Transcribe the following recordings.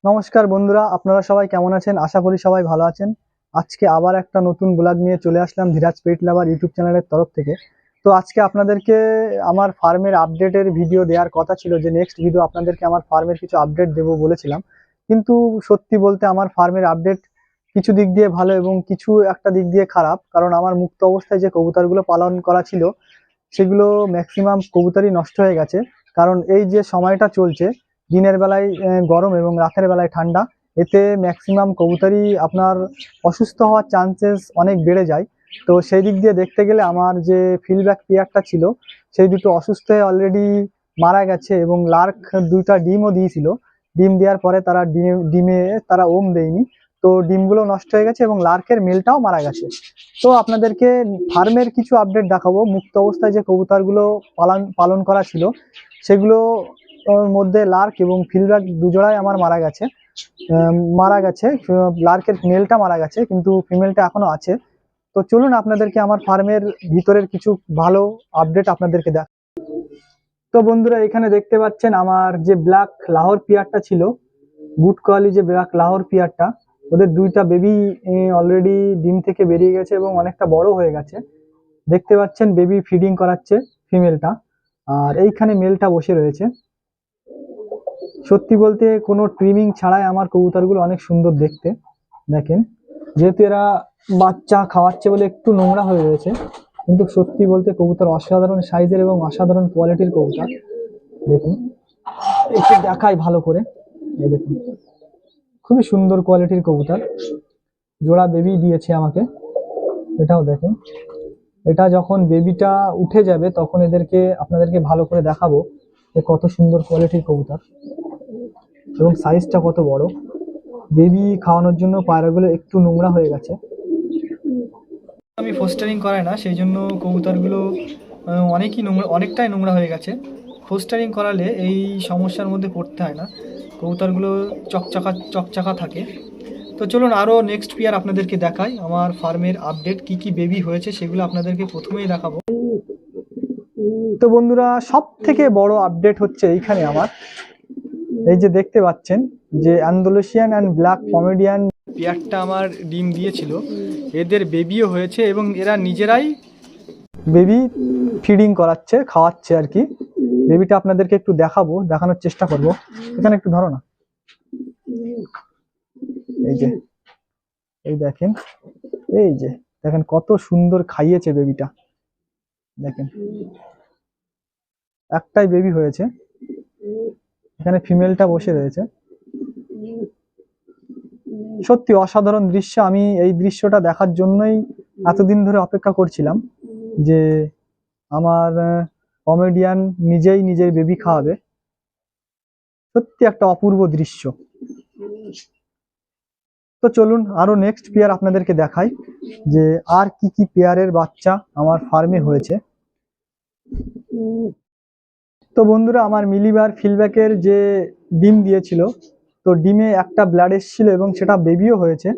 নমস্কার বন্ধুরা, আপনারা সবাই কেমন আছেন? আশা করি সবাই ভালো আছেন। আজকে আবার একটা নতুন ব্লগ নিয়ে চলে আসলাম ধীরাজ পেট লাভার ইউটিউব চ্যানেলের তরফ থেকে। তো আজকে আপনাদেরকে আমার ফার্মের আপডেটের ভিডিও দেওয়ার কথা ছিল, যে নেক্সট ভিডিও আপনাদেরকে আমার ফার্মের কিছু আপডেট দেবো বলেছিলাম। কিন্তু সত্যি বলতে আমার ফার্মের আপডেট কিছু দিক দিয়ে ভালো এবং কিছু একটা দিক দিয়ে খারাপ। কারণ আমার মুক্ত অবস্থায় যে কবুতরগুলো পালন করা ছিল সেগুলো ম্যাক্সিমাম কবুতরই নষ্ট হয়ে গেছে। কারণ এই যে সময়টা চলছে, দিনের বেলায় গরম এবং রাতের বেলায় ঠান্ডা, এতে ম্যাক্সিমাম কবুতরই আপনার অসুস্থ হওয়ার চান্সেস অনেক বেড়ে যায়। তো সেই দিক দিয়ে দেখতে গেলে আমার যে ফিল্ডব্যাক পেয়ারটা ছিল সেই দুটো অসুস্থ হয়ে অলরেডি মারা গেছে, এবং লার্ক দুইটা ডিমও দিয়েছিল। ডিম দেওয়ার পরে তারা ডিমে তারা ওম দেয়নি, তো ডিমগুলো নষ্ট হয়ে গেছে এবং লার্কের মেলটাও মারা গেছে। তো আপনাদেরকে ফার্মের কিছু আপডেট দেখাবো। মুক্ত অবস্থায় যে কবুতরগুলো পালন পালন করা ছিল সেগুলো ওর মধ্যে লার্ক এবং ফিল্ডব্যাক দুজোড়াই আমার মারা গেছে। লার্কের মেলটা মারা গেছে কিন্তু ফিমেলটা এখনো আছে। তো চলুন আপনাদেরকে আমার ফার্মের ভিতরের কিছু ভালো আপডেট আপনাদেরকে দেখ। তো বন্ধুরা, এখানে দেখতে পাচ্ছেন আমার যে ব্ল্যাক লাহোর পিয়ারটা ছিল, গুড কোয়ালি যে ব্ল্যাক লাহোর পিয়ারটা, ওদের দুইটা বেবি অলরেডি ডিম থেকে বেরিয়ে গেছে এবং অনেকটা বড় হয়ে গেছে। দেখতে পাচ্ছেন বেবি ফিডিং করাচ্ছে ফিমেলটা, আর এইখানে মেলটা বসে রয়েছে। সত্যি বলতে কোনো ট্রিমিং ছাড়াই আমার কবুতরগুলো অনেক সুন্দর দেখতে। দেখেন, যেহেতু এরা বাচ্চা খাওয়াচ্ছে বলে একটু নোংরা হয়ে রয়েছে, কিন্তু সত্যি বলতে কবুতর অসাধারণ সাইজের এবং অসাধারণ কোয়ালিটির কবুতর। দেখুন, একটু দেখাই ভালো করে। এই দেখুন, খুবই সুন্দর কোয়ালিটির কবুতর, জোড়া বেবি দিয়েছে আমাকে। এটাও দেখেন, এটা যখন বেবিটা উঠে যাবে তখন আপনাদেরকে ভালো করে দেখাবো যে কত সুন্দর কোয়ালিটির কবুতর এবং সাইজটা কত বড়। বেবি খাওয়ানোর জন্য পায়রাগুলো একটু নোংরা হয়ে গেছে। আমি ফোস্টারিং করাই না, সেই জন্য কবুতরগুলো অনেকটাই নোংরা হয়ে গেছে। ফোস্টারিং করালে এই সমস্যার মধ্যে পড়তে হয় না, কবুতরগুলো চকচকা চকচকা থাকে। তো চলুন আরও নেক্সট পেয়ার আপনাদেরকে দেখাই। আমার ফার্মের আপডেট কি কি বেবি হয়েছে সেগুলো আপনাদেরকে প্রথমেই দেখাবো। তো বন্ধুরা, সব থেকে বড় আপডেট হচ্ছে এইখানে আমার, এই যে দেখতে পাচ্ছেন যে অ্যান্ডালুসিয়ান অ্যান্ড ব্ল্যাক কমেডিয়ান পেয়ারটা আমার ডিম দিয়েছিল, এদের বেবিও হয়েছে এবং এরা নিজেরাই বেবি ফিডিং করাচ্ছে, খাওয়াচ্ছে আর কি। বেবিটা আপনাদেরকে একটু দেখানোর চেষ্টা করব। এখানে একটু ধরো না। এই যে, এই দেখেন, এই যে দেখেন কত সুন্দর খাইয়েছে বেবিটা। দেখেন, একটাই বেবি হয়েছে, এখানে ফিমেলটা বসে রয়েছে। সত্যি অসাধারণ দৃশ্য। আমি এই দৃশ্যটা দেখার জন্যই এতদিন ধরে অপেক্ষা করছিলাম, যে আমার কমেডিয়ান নিজেই নিজের বেবি খাওয়াবে। সত্যি একটা অপূর্ব দৃশ্য। তো চলুন আরো নেক্সট পেয়ার আপনাদেরকে দেখাই, যে আর কি কি পেয়ারের বাচ্চা আমার ফার্মে হয়েছে। তো বন্ধুরা, আমার মিলিবার ফিল্ডব্যাকের যে ডিম দিয়েছিল, তো ডিমে একটা ব্লাড এসেছিল এবং সেটা বেবিও হয়েছে।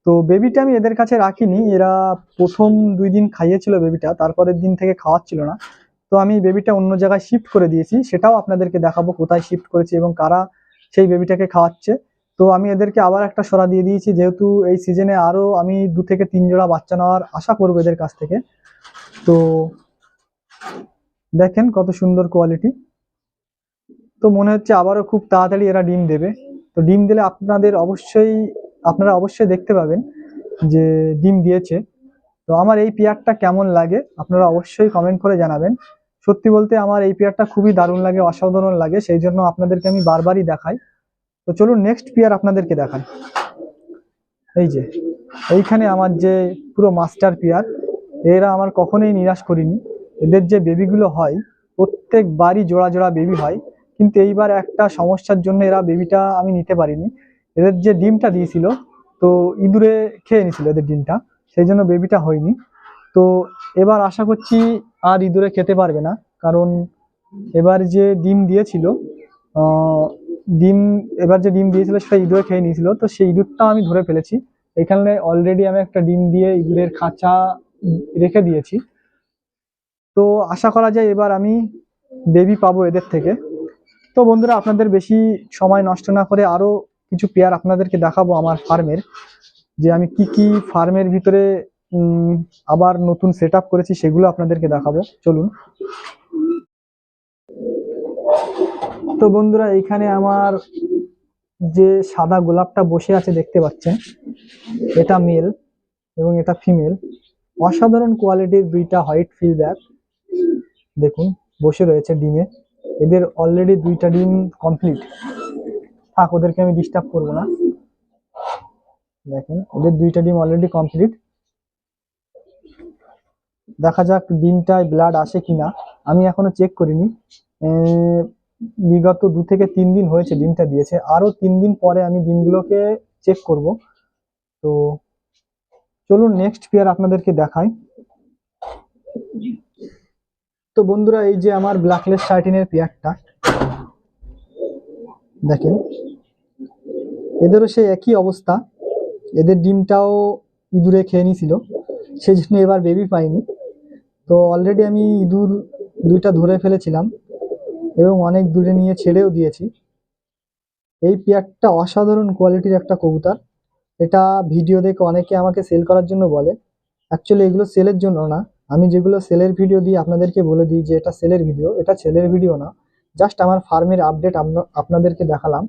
তো বেবিটা আমি এদের কাছে রাখিনি, এরা প্রথম 2 দিন খাইয়েছিল বেবিটা, তারপরের দিন থেকে খাওয়াচ্ছিল না। তো আমি বেবিটা অন্য জায়গায় শিফট করে দিয়েছি, সেটাও আপনাদেরকে দেখাবো কোথায় শিফট করেছি এবং কারা সেই বেবিটাকে খাওয়াচ্ছে। তো আমি এদেরকে আবার একটা সরা দিয়ে দিয়েছি, যেহেতু এই সিজনে আরো আমি 2 থেকে 3 জোড়া বাচ্চা নেওয়ার আশা করবো এদের কাছ থেকে। তো দেখেন কত সুন্দর কোয়ালিটি। তো মনে হচ্ছে আবারও খুব তাড়াতাড়ি এরা ডিম দেবে। তো ডিম দিলে আপনারা অবশ্যই দেখতে পাবেন যে ডিম দিয়েছে। তো আমার এই পেয়ারটা কেমন লাগে আপনারা অবশ্যই কমেন্ট করে জানাবেন। সত্যি বলতে আমার এই পেয়ারটা খুবই দারুণ লাগে, অসাধারণ লাগে, সেই জন্য আপনাদেরকে আমি বারবারই দেখাই। তো চলুন নেক্সট পেয়ার আপনাদেরকে দেখাই। এই যে, এইখানে আমার যে পুরো মাস্টার পেয়ার, এরা আমার কখনোই নিরাশ করিনি। এদের যে বেবিগুলো হয় প্রত্যেকবারই জোড়া জোড়া বেবি হয়, কিন্তু এইবার একটা সমস্যার জন্য এরা বেবিটা আমি নিতে পারিনি। এদের যে ডিমটা দিয়েছিল, তো ইঁদুরে খেয়ে নিছিল এদের ডিমটা, সেই জন্য বেবিটা হয়নি। তো এবার আশা করছি আর ইঁদুরে খেতে পারবে না, কারণ এবার যে ডিম দিয়েছিল আহ, ডিম এবার যে ডিম দিয়েছিল সেটা ইঁদুরে খেয়ে নিয়েছিল, তো সেই ইঁদুরটা আমি ধরে ফেলেছি। এখানে অলরেডি আমি একটা ডিম দিয়ে ইঁদুরের খাঁচা রেখে দিয়েছি। তো আশা করা যায় এবার আমি বেবি পাবো এদের থেকে। তো বন্ধুরা, আপনাদের বেশি সময় নষ্ট না করে আরো কিছু পেয়ার আপনাদেরকে দেখাবো আমার ফার্মের, যে আমি কি কি ফার্মের ভিতরে আবার নতুন সেট আপ করেছি সেগুলো আপনাদেরকে দেখাবো। চলুন। তো বন্ধুরা, এইখানে আমার যে সাদা গোলাপটা বসে আছে দেখতে পাচ্ছেন, এটা মেল এবং এটা ফিমেল। অসাধারণ কোয়ালিটির দুইটা হোয়াইট ফিলব্যাক দেখুন বসে রয়েছে ডিমে। এদের অলরেডি দুইটা ডিম কমপ্লিট। থাক, ওদেরকে আমি ডিস্টার্ব করবো না। দেখেন ওদের দুইটা ডিম অলরেডি কমপ্লিট। দেখা যাক ডিমটায় ব্লাড আসে কিনা, আমি এখনো চেক করিনি। বিগত 2 থেকে 3 দিন হয়েছে ডিমটা দিয়েছে, আরো 3 দিন পরে আমি ডিমগুলোকে চেক করব। তো চলুন নেক্সট পেয়ার আপনাদেরকে দেখাই। তো বন্ধুরা, এই যে আমার ব্ল্যাকলেস শার্টিনের পেয়ারটা দেখেন, এদেরও সেই একই অবস্থা। এদের ডিমটাও ইঁদুরে খেয়ে নিয়েছিল, সেই জন্য এবার বেবি পাইনি। তো অলরেডি আমি ইঁদুর দুইটা ধরে ফেলেছিলাম এবং অনেক দূরে নিয়ে ছেড়েও দিয়েছি। এই পেয়ারটা অসাধারণ কোয়ালিটির একটা কবুতর। এটা ভিডিও দেখে অনেকে আমাকে সেল করার জন্য বলে, অ্যাকচুয়ালি এগুলো সেলের জন্য না। আমি যেগুলো সেলের ভিডিও দিই আপনাদেরকে বলে দিই যে এটা সেলের ভিডিও, এটা সেলের ভিডিও না, জাস্ট আমার ফার্মের আপডেট আপনাদেরকে দেখালাম।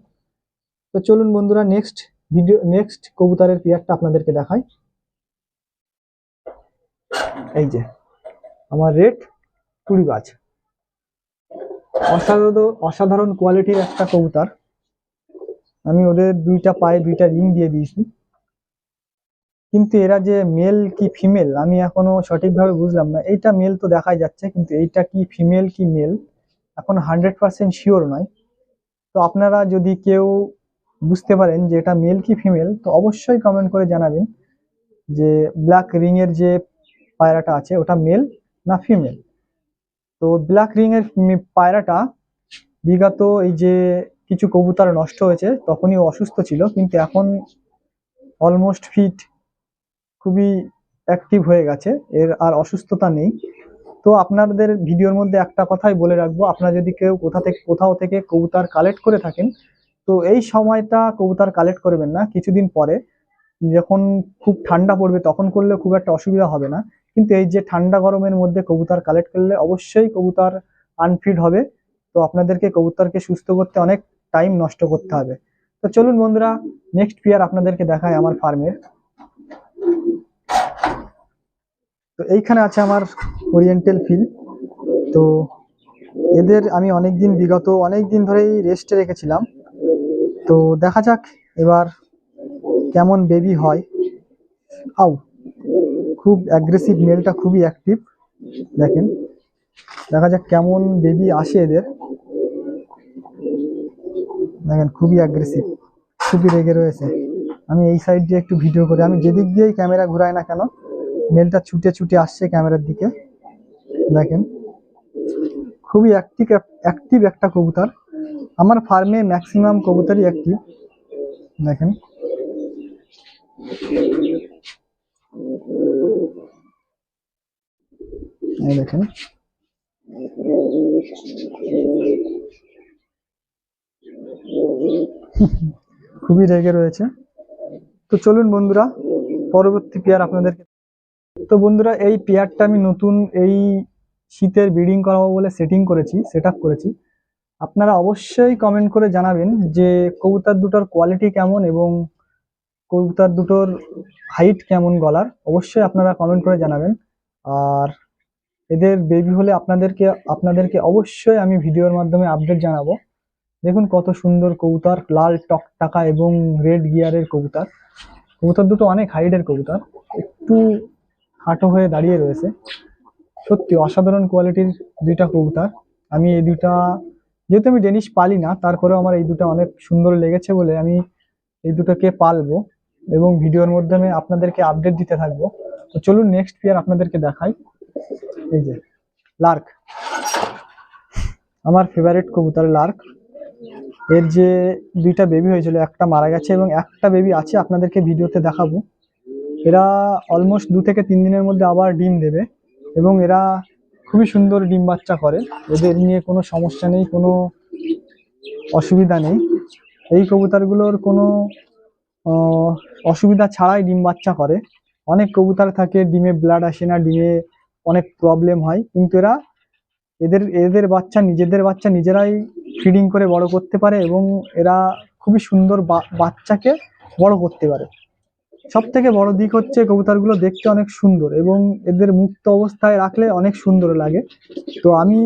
তো চলুন বন্ধুরা, নেক্সট কবুতরের পেয়ারটা আপনাদেরকে দেখাই। এই যে আমার রেড টুরিবাজ, অসাধারণ কোয়ালিটির একটা কবুতর। আমি ওদের দুইটা পায়ে দুইটা রিং দিয়ে দিয়েছি, কিন্তু এরা যে মেল কি ফিমেল আমি এখনো সঠিকভাবে বুঝলাম না। এইটা মেল তো দেখাই যাচ্ছে, কিন্তু এইটা কি ফিমেল কি মেল এখন 100% শিওর নয়। তো আপনারা যদি কেউ বুঝতে পারেন যে এটা মেল কি ফিমেল, তো অবশ্যই কমেন্ট করে জানাবেন যে ব্ল্যাক রিং এর যে পায়রাটা আছে ওটা মেল না ফিমেল। তো ব্ল্যাক রিং এর পায়রাটা বিগত এই যে কিছু কবুতর নষ্ট হয়েছে তখনই অসুস্থ ছিল, কিন্তু এখন অলমোস্ট ফিট, খুবই অ্যাক্টিভ হয়ে গেছে, এর আর অসুস্থতা নেই। তো আপনাদের ভিডিওর মধ্যে একটা কথাই বলে রাখবো, আপনারা যদি কেউ কোথাও থেকে কবুতর কালেক্ট করে থাকেন, তো এই সময়টা কবুতর কালেক্ট করবেন না। কিছুদিন পরে যখন খুব ঠান্ডা পড়বে তখন করলে খুব একটা অসুবিধা হবে না, কিন্তু এই যে ঠান্ডা গরমের মধ্যে কবুতর কালেক্ট করলে অবশ্যই কবুতর আনফিট হবে। তো আপনাদেরকে কবুতরকে সুস্থ করতে অনেক টাইম নষ্ট করতে হবে। তো চলুন বন্ধুরা, নেক্সট পেয়ার আপনাদেরকে দেখায় আমার ফার্মের। তো এইখানে আছে আমার ওরিয়েন্টাল ফিল। তো এদের আমি বিগত অনেক দিন ধরেই রেস্টে রেখেছিলাম। তো দেখা যাক এবার কেমন বেবি হয়। আউ, খুব অ্যাগ্রেসিভ, মেলটা খুবই অ্যাক্টিভ। দেখেন, দেখা যাক কেমন বেবি আসে এদের। দেখেন খুবই অ্যাগ্রেসিভ, খুবই রেগে রয়েছে। আমি এই সাইড দিয়ে একটু ভিডিও করি, আমি যেদিক দিয়েই ক্যামেরা ঘুরাই না কেন মেলটা ছুটে ছুটে আসছে ক্যামেরার দিকে। দেখেন খুবই অ্যাক্টিভ একটা কবুতর। আমার ফার্মে ম্যাক্সিমাম কবুতরই অ্যাক্টিভ। দেখেন দেখেন খুবই রেগে রয়েছে। তো চলুন বন্ধুরা, পরবর্তী পেয়ার আপনাদেরকে। তো বন্ধুরা, এই পেয়ারটা আমি নতুন এই শীতের ব্রিডিং করাবো বলে সেট আপ করেছি। আপনারা অবশ্যই কমেন্ট করে জানাবেন যে কবুতর দুটোর কোয়ালিটি কেমন এবং কবুতর দুটোর হাইট কেমন গলার, অবশ্যই আপনারা কমেন্ট করে জানাবেন। আর এদের বেবি হলে আপনাদেরকে অবশ্যই আমি ভিডিওর মাধ্যমে আপডেট জানাবো। দেখুন কত সুন্দর কবুতর, লাল টকটাকা এবং রেড গিয়ারের কবুতর। কবুতর দুটো অনেক হাইটের কবুতর, একটু হাঁটো হয়ে দাঁড়িয়ে রয়েছে। সত্যি অসাধারণ কোয়ালিটির দুইটা কবুতর। আমি এই দুটা, যেহেতু আমি ডেনিশ পালি না, তারপরেও আমার এই দুটো অনেক সুন্দর লেগেছে বলে আমি এই দুটোকে পালবো এবং ভিডিওর মাধ্যমে আপনাদেরকে আপডেট দিতে থাকবো। তো চলুন নেক্সট পেয়ার আপনাদেরকে দেখাই। এই যে লার্ক, আমার ফেভারিট কবুতর লার্ক। এর যে দুইটা বেবি হয়েছিল, একটা মারা গেছে এবং একটা বেবি আছে, আপনাদেরকে ভিডিওতে দেখাবো। এরা অলমোস্ট 2 থেকে 3 দিনের মধ্যে আবার ডিম দেবে এবং এরা খুবই সুন্দর ডিম বাচ্চা করে। এদের নিয়ে কোনো সমস্যা নেই, কোনো অসুবিধা নেই। এই কবুতরগুলোর কোনো অসুবিধা ছাড়াই ডিম বাচ্চা করে। অনেক কবুতর থাকে ডিমে ব্লাড আসে না, ডিমে অনেক প্রবলেম হয়, কিন্তু এরা এদের এদের বাচ্চা নিজেদের বাচ্চা নিজেরাই ফিডিং করে বড় করতে পারে এবং এরা খুবই সুন্দর বাচ্চাকে বড় করতে পারে। সব থেকে বড় দিক হচ্ছে কবুতরগুলো দেখতে অনেক সুন্দর এবং এদের মুক্ত অবস্থায় রাখলে অনেক সুন্দর লাগে। তো আমি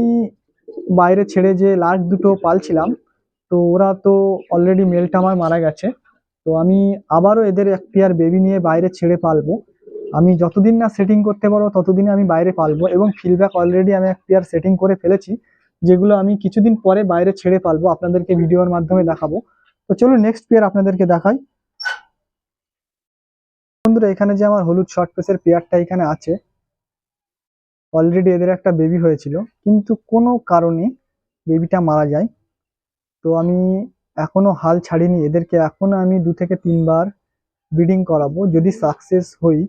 বাইরে ছেড়ে যে লাস্ট দুটো পালছিলাম, তো ওরা তো অলরেডি মেলটা আমার মারা গেছে। তো আমি আবারও এদের এক পেয়ার বেবি নিয়ে বাইরে ছেড়ে পালবো। আমি যতদিন না সেটিং করতে পারবো ততদিনে আমি বাইরে পালবো এবং ফিডব্যাক অলরেডি আমি এক পেয়ার সেটিং করে ফেলেছি, যেগুলো আমি কিছুদিন পরে বাইরে ছেড়ে পালবো, আপনাদেরকে ভিডিওর মাধ্যমে দেখাবো। তো চলুন নেক্সট পেয়ার আপনাদেরকে দেখাই। বন্ধুরা, এখানে যে আমার হলুদ শর্ট পেসের পেয়ারটা এখানে আছে, অলরেডি এদের একটা বেবি হয়েছিল, কিন্তু কোনো কারণে বেবিটা মারা যায়। তো আমি এখনো হাল ছাড়িনি, এদেরকে এখনো আমি 2 থেকে 3 বার ব্রিডিং করাবো। যদি সাকসেস হই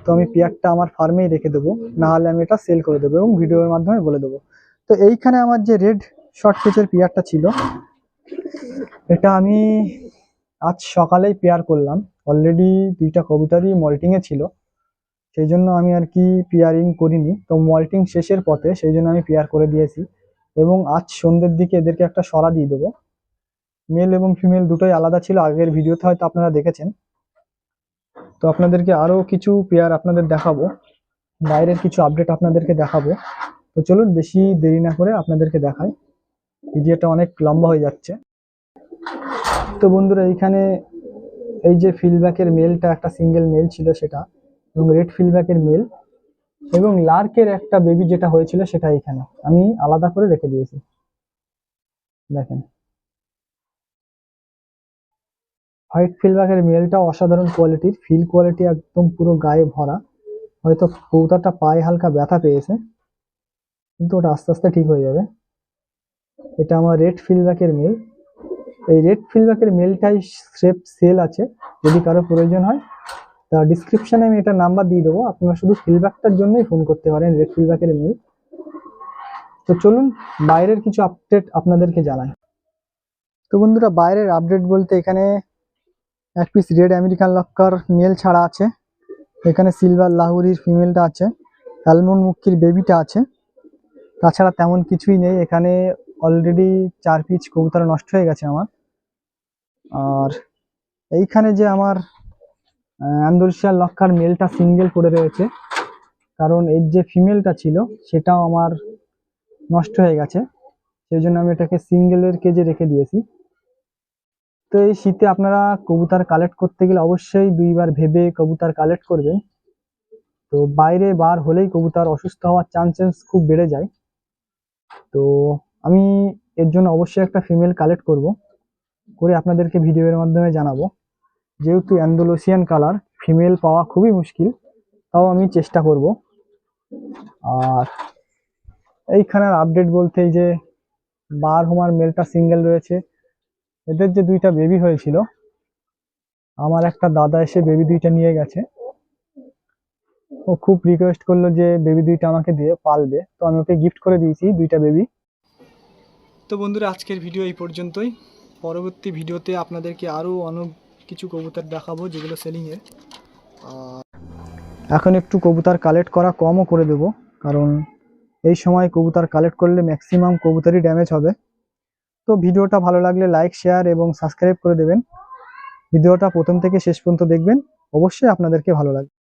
তো আমি পেয়ারটা আমার ফার্মেই রেখে দেবো, না হলে আমি এটা সেল করে দেবো এবং ভিডিওর মাধ্যমে বলে দেবো। তো এইখানে আমার যে রেড শর্ট পেসের পেয়ারটা ছিল, এটা আমি আজ সকালেই পেয়ার করলাম। অলরেডি 2টা কবুতরই মল্টিং এ ছিল, সেই জন্য আমি আর কি পেয়ারিং করিনি। তো মল্টিং শেষের পথে সেই জন্য আমি পেয়ার করে দিয়েছি এবং আজ সন্ধ্যের দিকে এদেরকে একটা সরা দিয়ে দেবো। মেল এবং ফিমেল দুটোই আলাদা ছিল, আগের ভিডিওতে হয়তো আপনারা দেখেছেন। তো আপনাদেরকে আরো কিছু পেয়ার আপনাদের দেখাবো, বাইরের কিছু আপডেট আপনাদেরকে দেখাবো। তো চলুন বেশি দেরি না করে আপনাদেরকে দেখাই, ভিডিওটা অনেক লম্বা হয়ে যাচ্ছে। তো বন্ধুরা, এইখানে এই যে ফিল্ডব্যাকের মেলটা একটা সিঙ্গেল মেল ছিল সেটা, এবং রেড ফিল্ডব্যাকের মেল এবং লার্কের একটা বেবি যেটা হয়েছিল সেটা এখানে আমি আলাদা করে রেখে দিয়েছি। দেখেন, হোয়াইট ফিল্ডব্যাকের মেলটা অসাধারণ কোয়ালিটির, ফিল কোয়ালিটি একদম পুরো গায়ে ভরা। হয়তো কবুতরটা পায়ে হালকা ব্যথা পেয়েছে, কিন্তু ওটা আস্তে আস্তে ঠিক হয়ে যাবে। এটা আমার রেড ফিল্ডব্যাকের মেল। এই রেড ফিল্ডব্যাকের মেলটাই স্রেফ সেল আছে, যদি কারো প্রয়োজন হয় তা ডিসক্রিপশনে আমি এটা নাম্বার দিয়ে দেবো, আপনারা শুধু ফিল্ডব্যাকটার জন্যই ফোন করতে পারেন, রেড ফিল্ডব্যাকের মেল। তো চলুন বাইরের কিছু আপডেট আপনাদেরকে জানাই। তো বন্ধুরা, বাইরের আপডেট বলতে এখানে এক পিস রেড আমেরিকান লক্কার মেল ছাড়া আছে, এখানে সিলভার লাহুরির ফিমেলটা আছে, অ্যালমন্ড মুক্কির বেবিটা আছে, তাছাড়া তেমন কিছুই নেই এখানে। অলরেডি 4 পিস কবুতর নষ্ট হয়ে গেছে আমার। আর এইখানে যে আমার আন্দোলশিয়ার লক্কার মেলটা সিঙ্গেল পড়ে রয়েছে, কারণ এর যে ফিমেলটা ছিল সেটাও আমার নষ্ট হয়ে গেছে, সেই জন্য আমি এটাকে সিঙ্গেলের কেজে রেখে দিয়েছি। তো এই শীতে আপনারা কবুতর কালেক্ট করতে গেলে অবশ্যই 2 বার ভেবে কবুতর কালেক্ট করবেন। তো বাইরে বার হলেই কবুতর অসুস্থ হওয়ার চান্সেস খুব বেড়ে যায়। তো আমি এর জন্য অবশ্যই একটা ফিমেল কালেক্ট করব, করে আপনাদেরকে ভিডিওর মাধ্যমে জানাবো। যেহেতু অ্যান্ডালুসিয়ান কালার ফিমেল পাওয়া খুবই মুশকিল, তাও আমি চেষ্টা করব। আর এইখানের আপডেট বলতে এই যে বার হোমার মেলটা সিঙ্গেল রয়েছে, এদের যে 2টা বেবি হয়েছিল, আমার একটা দাদা এসে বেবি 2টা নিয়ে গেছে। ও খুব রিকোয়েস্ট করলো যে বেবি 2টা আমাকে দিয়ে পালবে, তো আমি ওকে গিফট করে দিয়েছি 2টা বেবি। তো বন্ধুরা, আজকের ভিডিও এই পর্যন্তই। পরবর্তী ভিডিওতে আপনাদেরকে আরও অনেক কিছু কবুতর দেখাবো যেগুলো সেলিংয়ের। আর এখন একটু কবুতর কালেক্ট করা কমও করে দেব, কারণ এই সময় কবুতর কালেক্ট করলে ম্যাক্সিমাম কবুতরই ড্যামেজ হবে। তো ভিডিওটা ভালো লাগলে লাইক, শেয়ার এবং সাবস্ক্রাইব করে দেবেন। ভিডিওটা প্রথম থেকে শেষ পর্যন্ত দেখবেন, অবশ্যই আপনাদেরকে ভালো লাগবে।